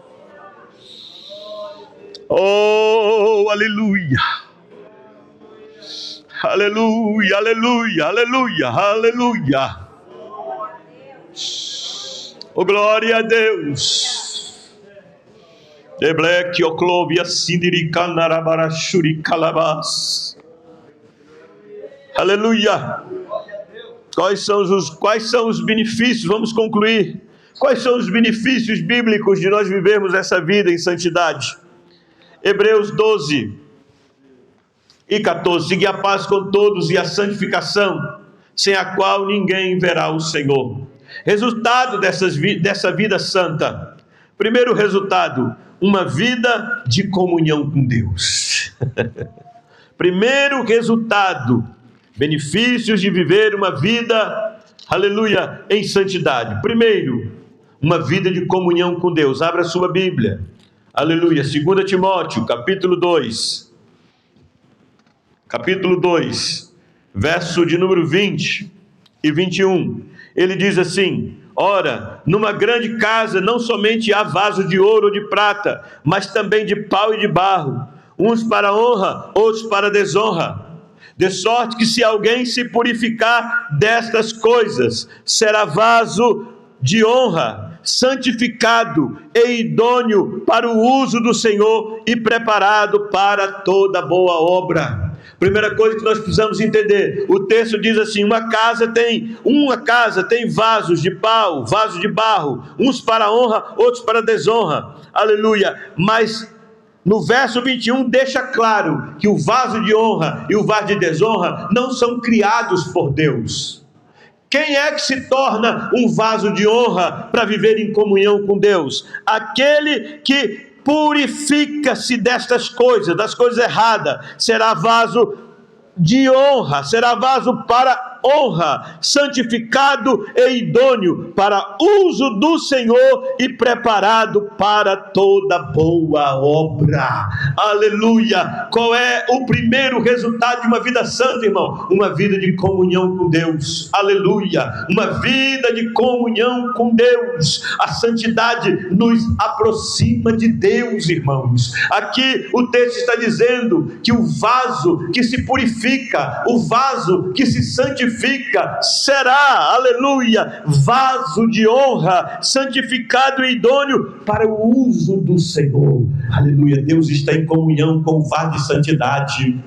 Speaker 1: Oh, aleluia. Aleluia, aleluia, aleluia, aleluia. Oh, glória a Deus. Deblek o clovia sindirica narabarachuri calabas. Aleluia. Quais são os benefícios? Vamos concluir. Quais são os benefícios bíblicos de nós vivermos essa vida em santidade? Hebreus 12 e 14. Segui a paz com todos e a santificação, sem a qual ninguém verá o Senhor. Resultado dessa vida santa. Primeiro resultado, uma vida de comunhão com Deus. Primeiro resultado, benefícios de viver uma vida, aleluia, em santidade. Primeiro, uma vida de comunhão com Deus. Abra a sua Bíblia, aleluia, 2 Timóteo, capítulo 2, verso de número 20 e 21. Ele diz assim: ora, numa grande casa não somente há vasos de ouro ou de prata, mas também de pau e de barro, uns para honra, outros para desonra. De sorte que se alguém se purificar destas coisas, será vaso de honra, santificado e idôneo para o uso do Senhor e preparado para toda boa obra. Primeira coisa que nós precisamos entender, o texto diz assim: uma casa tem vasos de pau, vasos de barro, uns para honra, outros para desonra, aleluia. Mas no verso 21 deixa claro que o vaso de honra e o vaso de desonra não são criados por Deus. Quem é que se torna um vaso de honra para viver em comunhão com Deus? Aquele que purifica-se destas coisas, das coisas erradas, será vaso de honra, será vaso para honra, santificado e idôneo para uso do Senhor e preparado para toda boa obra. Aleluia! Qual é o primeiro resultado de uma vida santa, irmão? Uma vida de comunhão com Deus. Aleluia! Uma vida de comunhão com Deus. A santidade nos aproxima de Deus, irmãos. Aqui o texto está dizendo que o vaso que se purifica, o vaso que se santifica, será, aleluia, vaso de honra, santificado e idôneo para o uso do Senhor. Aleluia, Deus está em comunhão com o vaso de santidade.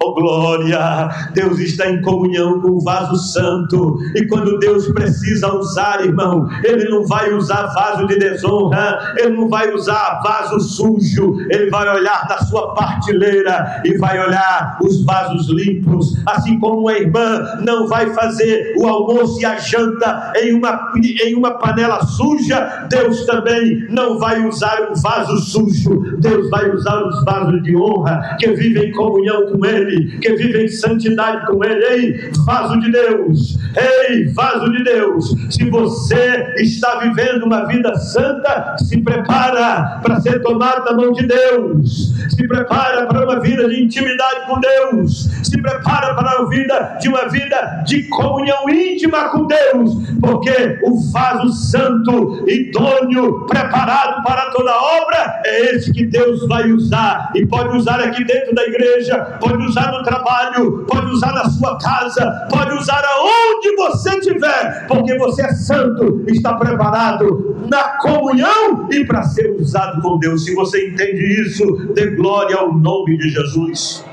Speaker 1: Oh glória, Deus está em comunhão com o vaso santo, e quando Deus precisa usar, irmão, Ele não vai usar vaso de desonra, Ele não vai usar vaso sujo, Ele vai olhar da sua partilheira e vai olhar os vasos limpos, assim como a irmã não vai fazer o almoço e a janta em uma panela suja, Deus também não vai usar um vaso sujo. Deus vai usar os vasos de honra que vivem em comunhão com Ele, que vive em santidade com Ele. Ei, vaso de Deus, ei, vaso de Deus, se você está vivendo uma vida santa, se prepara para ser tomado da mão de Deus, se prepara para uma vida de intimidade com Deus, se prepara para uma vida de comunhão íntima com Deus, porque o vaso santo, idôneo, preparado para toda obra, é esse que Deus vai usar, e pode usar aqui dentro da igreja, pode usar no trabalho, pode usar na sua casa, pode usar aonde você estiver, porque você é santo, está preparado na comunhão e para ser usado com Deus. Se você entende isso, dê glória ao nome de Jesus.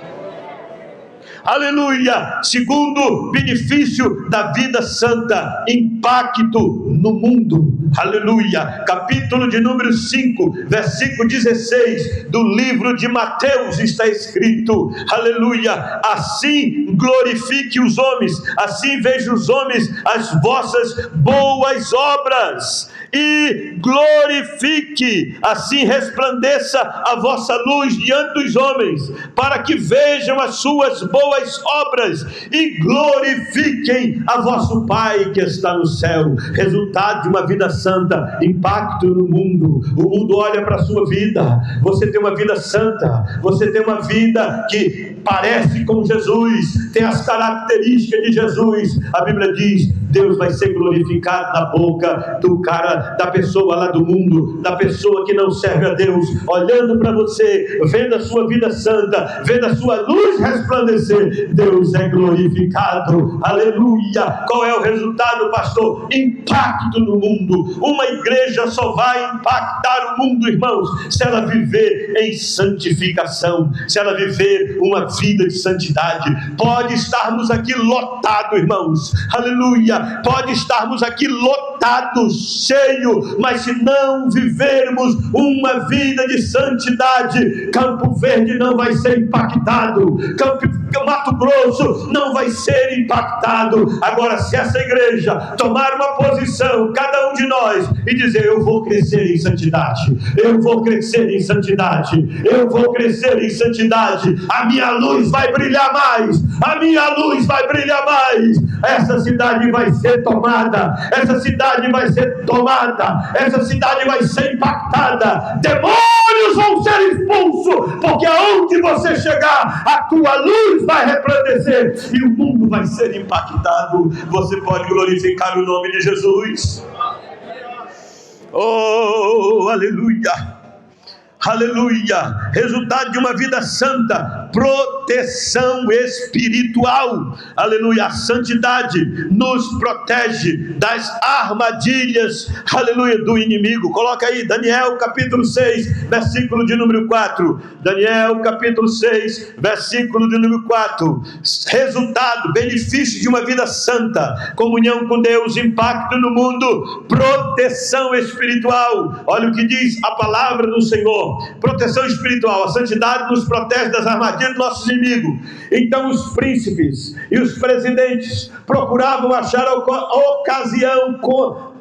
Speaker 1: Aleluia! Segundo benefício da vida santa, impacto no mundo. Aleluia! Capítulo de número 5, versículo 16 do livro de Mateus está escrito, aleluia, assim glorifique os homens, assim veja os homens as vossas boas obras e glorifique, assim resplandeça a vossa luz diante dos homens, para que vejam as suas boas obras e glorifiquem a vosso Pai que está no céu. Resultado de uma vida santa, impacto no mundo. O mundo olha para a sua vida, você tem uma vida santa, você tem uma vida que parece com Jesus, tem as características de Jesus. A Bíblia diz: Deus vai ser glorificado na boca do cara, da pessoa lá do mundo, da pessoa que não serve a Deus, olhando para você, vendo a sua vida santa, vendo a sua luz resplandecer. Deus é glorificado, aleluia. Qual é o resultado, pastor? Impacto no mundo. Uma igreja só vai impactar o mundo, irmãos, se ela viver em santificação, se ela viver uma vida de santidade. Pode estarmos aqui lotados, irmãos, aleluia, pode estarmos aqui lotados, cheio, mas se não vivermos uma vida de santidade, Campo Verde não vai ser impactado, Mato Grosso não vai ser impactado. Agora, se essa igreja tomar uma posição, cada um de nós, e dizer: eu vou crescer em santidade, eu vou crescer em santidade, eu vou crescer em santidade, a minha luz vai brilhar mais, a minha luz vai brilhar mais, essa cidade vai ser tomada, essa cidade vai ser tomada, essa cidade vai ser impactada, demônios vão ser expulsos, porque aonde você chegar, a tua luz vai resplandecer e o mundo vai ser impactado. Você pode glorificar o nome de Jesus? Oh, aleluia! Aleluia! Resultado de uma vida santa, proteção espiritual. Aleluia! A santidade nos protege das armadilhas, aleluia, do inimigo. Coloca aí Daniel capítulo 6, versículo de número 4. Daniel capítulo 6, versículo de número 4. Resultado, benefício de uma vida santa: comunhão com Deus, impacto no mundo, proteção espiritual. Olha o que diz a palavra do Senhor: proteção espiritual. A santidade nos protege das armadilhas dos nossos inimigos. Então os príncipes e os presidentes procuravam achar a ocasião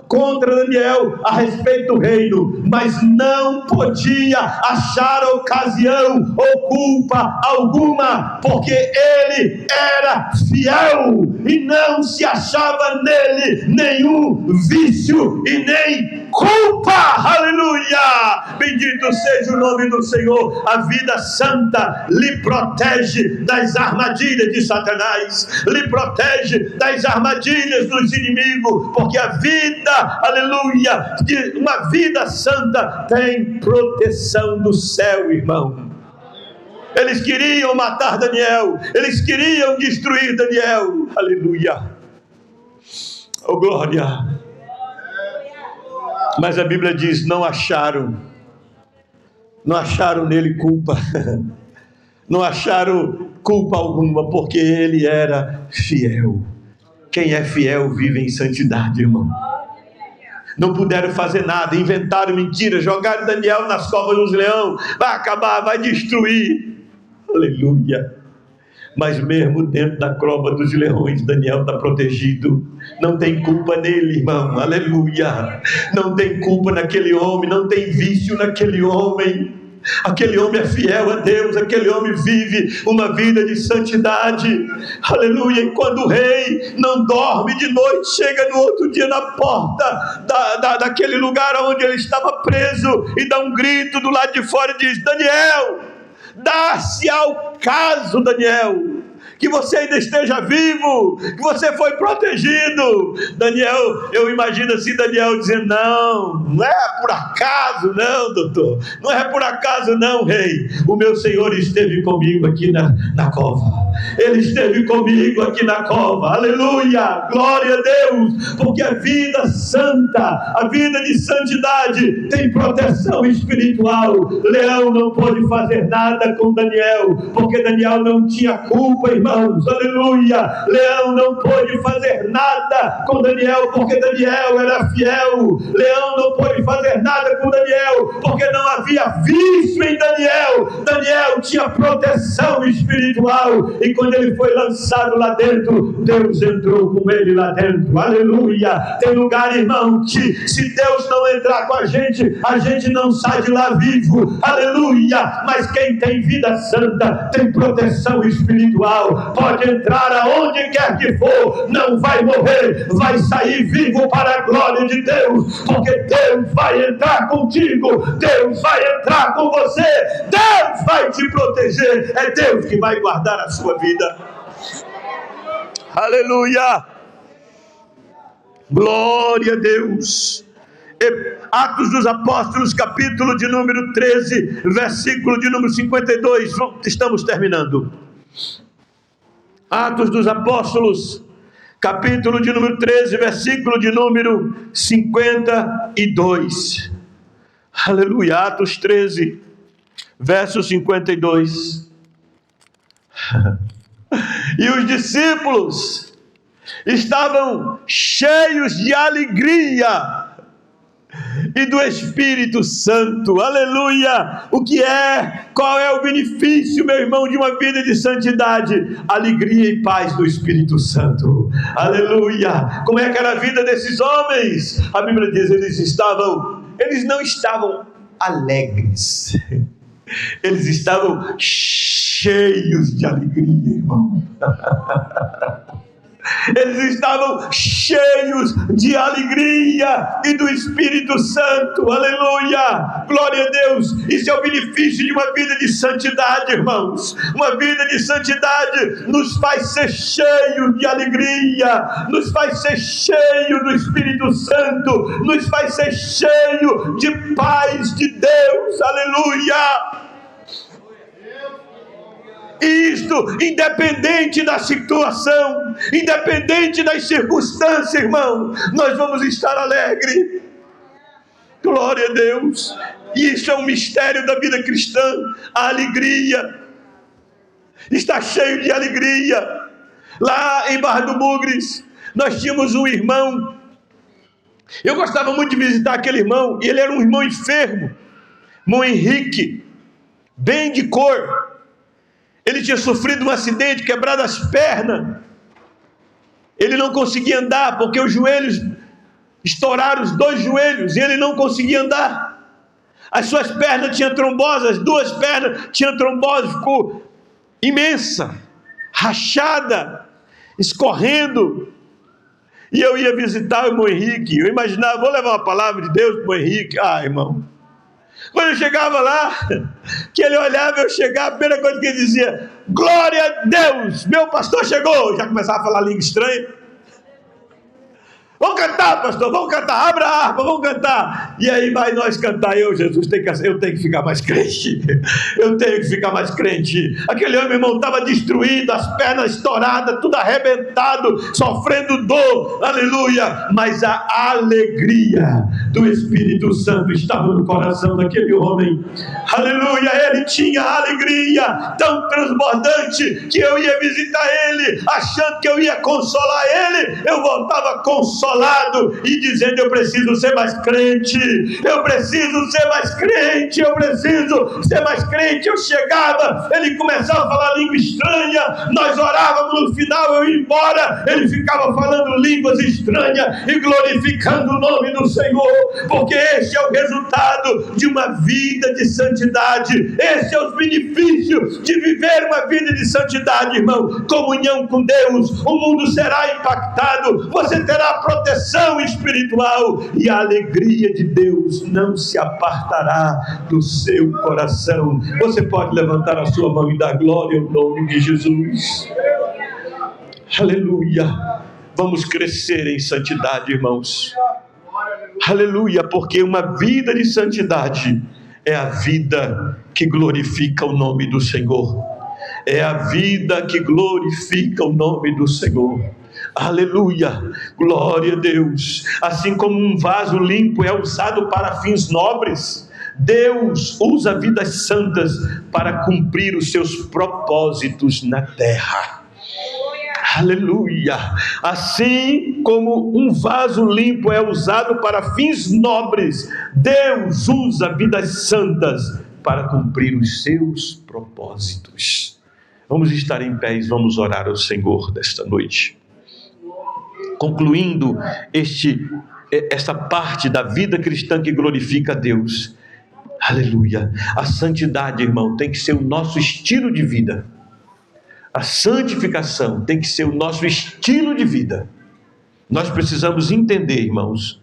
Speaker 1: contra Daniel a respeito do reino, mas não podia achar ocasião ou culpa alguma, porque ele era fiel e não se achava nele nenhum vício e nem culpa. Aleluia! Bendito seja o nome do Senhor. A vida santa lhe protege das armadilhas de Satanás, lhe protege das armadilhas dos inimigos, porque a vida, aleluia, uma vida santa tem proteção do céu, irmão. Eles queriam matar Daniel, eles queriam destruir Daniel, aleluia, oh glória. Mas a Bíblia diz: não acharam nele culpa, não acharam culpa alguma, porque ele era fiel. Quem é fiel vive em santidade, irmão. Não puderam fazer nada, inventaram mentira, jogaram Daniel nas covas dos leões, vai acabar, vai destruir, aleluia. Mas mesmo dentro da cova dos leões, Daniel está protegido. Não tem culpa nele, irmão, aleluia. Não tem culpa naquele homem, não tem vício naquele homem. Aquele homem é fiel a Deus, aquele homem vive uma vida de santidade, aleluia. E quando o rei não dorme de noite, chega no outro dia na porta daquele lugar onde ele estava preso e dá um grito do lado de fora e diz: Daniel, dá-se ao caso, Daniel, que você ainda esteja vivo, que você foi protegido. Daniel, eu imagino assim, Daniel dizendo: não é por acaso não, doutor, não é por acaso não, rei, o meu Senhor esteve comigo aqui na cova, ele esteve comigo aqui na cova, aleluia, glória a Deus, porque a vida santa, a vida de santidade tem proteção espiritual. Leão não pôde fazer nada com Daniel, porque Daniel não tinha culpa, irmãos, aleluia. Leão não pôde fazer nada com Daniel, porque Daniel era fiel. Leão não pôde fazer nada com Daniel, porque não havia vício em Daniel. Daniel tinha proteção espiritual, e quando ele foi lançado lá dentro, Deus entrou com ele lá dentro. Aleluia! Tem lugar, irmão, que se Deus não entrar com a gente não sai de lá vivo. Aleluia! Mas quem tem vida santa, tem proteção espiritual, pode entrar aonde quer que for, não vai morrer, vai sair vivo para a glória de Deus, porque Deus vai entrar contigo, Deus vai entrar com você, Deus vai te proteger, é Deus que vai guardar a sua vida. Aleluia! Glória a Deus. Atos dos Apóstolos, capítulo de número 13, versículo de número 52. Estamos terminando. Atos dos Apóstolos, capítulo de número 13, versículo de número 52. Aleluia. Atos 13, verso 52. E os discípulos estavam cheios de alegria e do Espírito Santo. Aleluia! Qual é o benefício, meu irmão, de uma vida de santidade? Alegria e paz do Espírito Santo. Aleluia! Como é que era a vida desses homens? A Bíblia diz, eles não estavam alegres, eles estavam cheios de alegria, irmão. Eles estavam cheios de alegria e do Espírito Santo. Aleluia, glória a Deus. Isso é o benefício de uma vida de santidade, irmãos. Uma vida de santidade nos faz ser cheio de alegria, nos faz ser cheio do Espírito Santo, nos faz ser cheio de paz de Deus. Aleluia. Isto, independente da situação, independente das circunstâncias, irmão, nós vamos estar alegres. Glória a Deus. Isso é um mistério da vida cristã. A alegria. Está cheio de alegria. Lá em Barra do Bugres, nós tínhamos um irmão. Eu gostava muito de visitar aquele irmão, e ele era um irmão enfermo, irmão Henrique, bem de cor. Ele tinha sofrido um acidente, quebrado as pernas. Ele não conseguia andar, porque os joelhos estouraram, os dois joelhos, e ele não conseguia andar. As suas pernas tinham trombose, as duas pernas tinham trombose, ficou imensa, rachada, escorrendo. E eu ia visitar o irmão Henrique. Eu imaginava, vou levar uma palavra de Deus para o irmão Henrique. Irmão, quando eu chegava lá, que ele olhava, eu chegava, a primeira coisa que ele dizia, glória a Deus, meu pastor chegou. Já começava a falar língua estranha. Vamos cantar, pastor, vamos cantar, abra a harpa, vamos cantar. E aí vai nós cantar. Jesus, eu tenho que ficar mais crente. Eu tenho que ficar mais crente. Aquele homem, irmão, estava destruído, as pernas estouradas, tudo arrebentado, sofrendo dor, aleluia. Mas a alegria do Espírito Santo estava no coração daquele homem, aleluia. Ele tinha alegria tão transbordante que eu ia visitar ele, achando que eu ia consolar ele, eu voltava consolado e dizendo, eu preciso ser mais crente, eu preciso ser mais crente, eu preciso ser mais crente. Eu chegava, ele começava a falar língua estranha, nós orávamos, no final eu ia embora, ele ficava falando línguas estranhas e glorificando o nome do Senhor, porque este é o resultado de uma vida de santidade. Esse é os benefícios de viver uma vida de santidade, irmão. Comunhão com Deus, o mundo será impactado, você terá proteção espiritual, e a alegria de Deus não se apartará do seu coração. Você pode levantar a sua mão e dar glória ao nome de Jesus. Aleluia. Vamos crescer em santidade, irmãos. Aleluia, porque uma vida de santidade é a vida que glorifica o nome do Senhor. É a vida que glorifica o nome do Senhor. Aleluia, glória a Deus. Assim como um vaso limpo é usado para fins nobres, Deus usa vidas santas para cumprir os seus propósitos na terra. Aleluia. Assim como um vaso limpo é usado para fins nobres, Deus usa vidas santas para cumprir os seus propósitos. Vamos estar em pé e vamos orar ao Senhor desta noite. Concluindo esta parte da vida cristã que glorifica a Deus. Aleluia. A santidade, irmão, tem que ser o nosso estilo de vida. A santificação tem que ser o nosso estilo de vida. Nós precisamos entender, irmãos,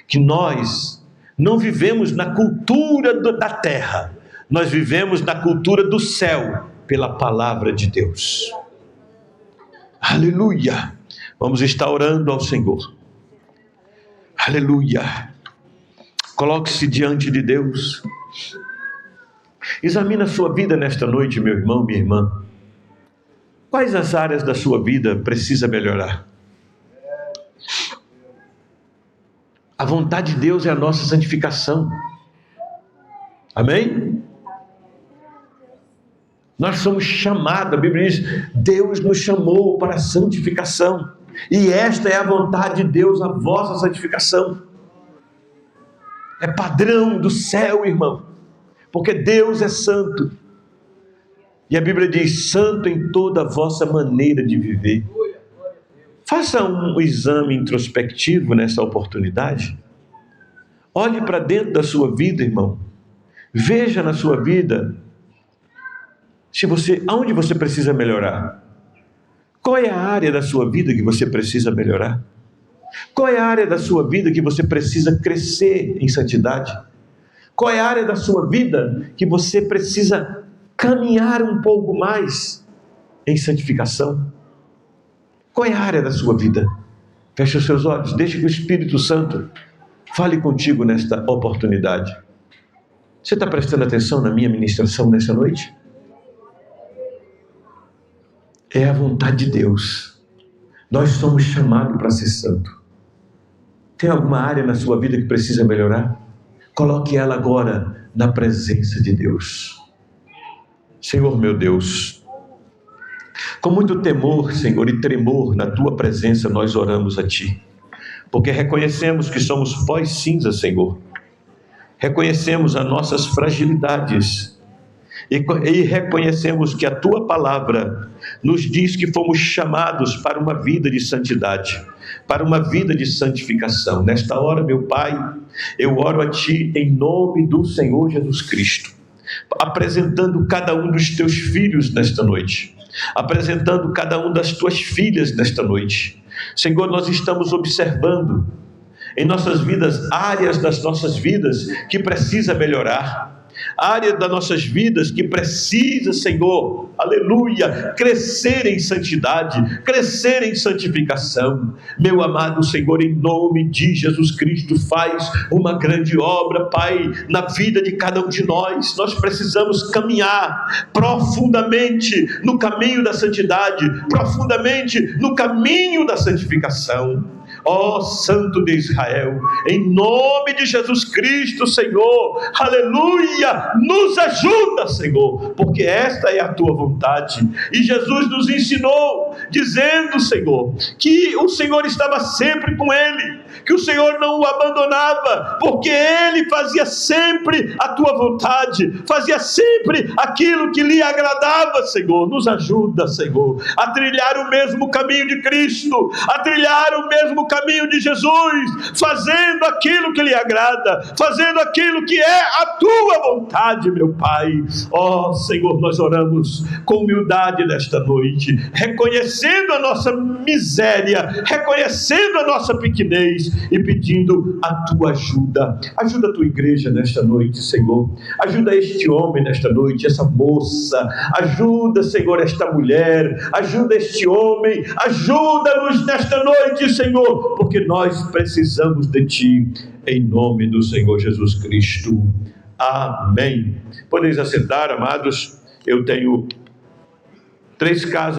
Speaker 1: que nós não vivemos na cultura da terra, nós vivemos na cultura do céu, pela palavra de Deus. Aleluia. Vamos estar orando ao Senhor. Aleluia. Coloque-se diante de Deus. Examina a sua vida nesta noite, meu irmão, minha irmã. Quais as áreas da sua vida precisa melhorar? A vontade de Deus é a nossa santificação. Amém? Nós somos chamados, a Bíblia diz, Deus nos chamou para a santificação. E esta é a vontade de Deus, a vossa santificação. É padrão do céu, irmão. Porque Deus é santo. E a Bíblia diz, santo em toda a vossa maneira de viver. Faça um exame introspectivo nessa oportunidade. Olhe para dentro da sua vida, irmão. Veja na sua vida aonde você precisa melhorar. Qual é a área da sua vida que você precisa melhorar? Qual é a área da sua vida que você precisa crescer em santidade? Qual é a área da sua vida que você precisa caminhar um pouco mais em santificação? Qual é a área da sua vida? Feche os seus olhos, deixe que o Espírito Santo fale contigo nesta oportunidade. Você está prestando atenção na minha ministração nessa noite? É a vontade de Deus. Nós somos chamados para ser santo. Tem alguma área na sua vida que precisa melhorar? Coloque ela agora na presença de Deus. Senhor meu Deus, com muito temor, Senhor, e tremor na Tua presença nós oramos a Ti. Porque reconhecemos que somos pó e cinza, Senhor. Reconhecemos as nossas fragilidades. E reconhecemos que a Tua palavra nos diz que fomos chamados para uma vida de santidade, para uma vida de santificação. Nesta hora, meu Pai, eu oro a Ti em nome do Senhor Jesus Cristo, apresentando cada um dos Teus filhos nesta noite, apresentando cada um das Tuas filhas nesta noite. Senhor, nós estamos observando em nossas vidas, áreas das nossas vidas que precisa melhorar, área das nossas vidas que precisa, Senhor, aleluia, crescer em santidade, crescer em santificação. Meu amado Senhor, em nome de Jesus Cristo, faz uma grande obra, Pai, na vida de cada um de nós. Nós precisamos caminhar profundamente no caminho da santidade, profundamente no caminho da santificação. Ó Santo de Israel, em nome de Jesus Cristo, Senhor, aleluia, nos ajuda, Senhor, porque esta é a Tua vontade. E Jesus nos ensinou, dizendo, Senhor, que o Senhor estava sempre com ele, que o Senhor não o abandonava, porque ele fazia sempre a Tua vontade, fazia sempre aquilo que lhe agradava, Senhor. Nos ajuda, Senhor, a trilhar o mesmo caminho de Cristo, a trilhar o mesmo caminho de Jesus, fazendo aquilo que lhe agrada, fazendo aquilo que é a Tua vontade, meu Pai. Ó Senhor, nós oramos com humildade nesta noite, reconhecendo a nossa miséria, reconhecendo a nossa pequenez e pedindo a Tua ajuda. Ajuda a Tua igreja nesta noite, Senhor. Ajuda este homem nesta noite, essa moça. Ajuda, Senhor, esta mulher. Ajuda este homem. Ajuda-nos nesta noite, Senhor, porque nós precisamos de Ti, em nome do Senhor Jesus Cristo. Amém. Podeis assentar, amados. Eu tenho 3 casos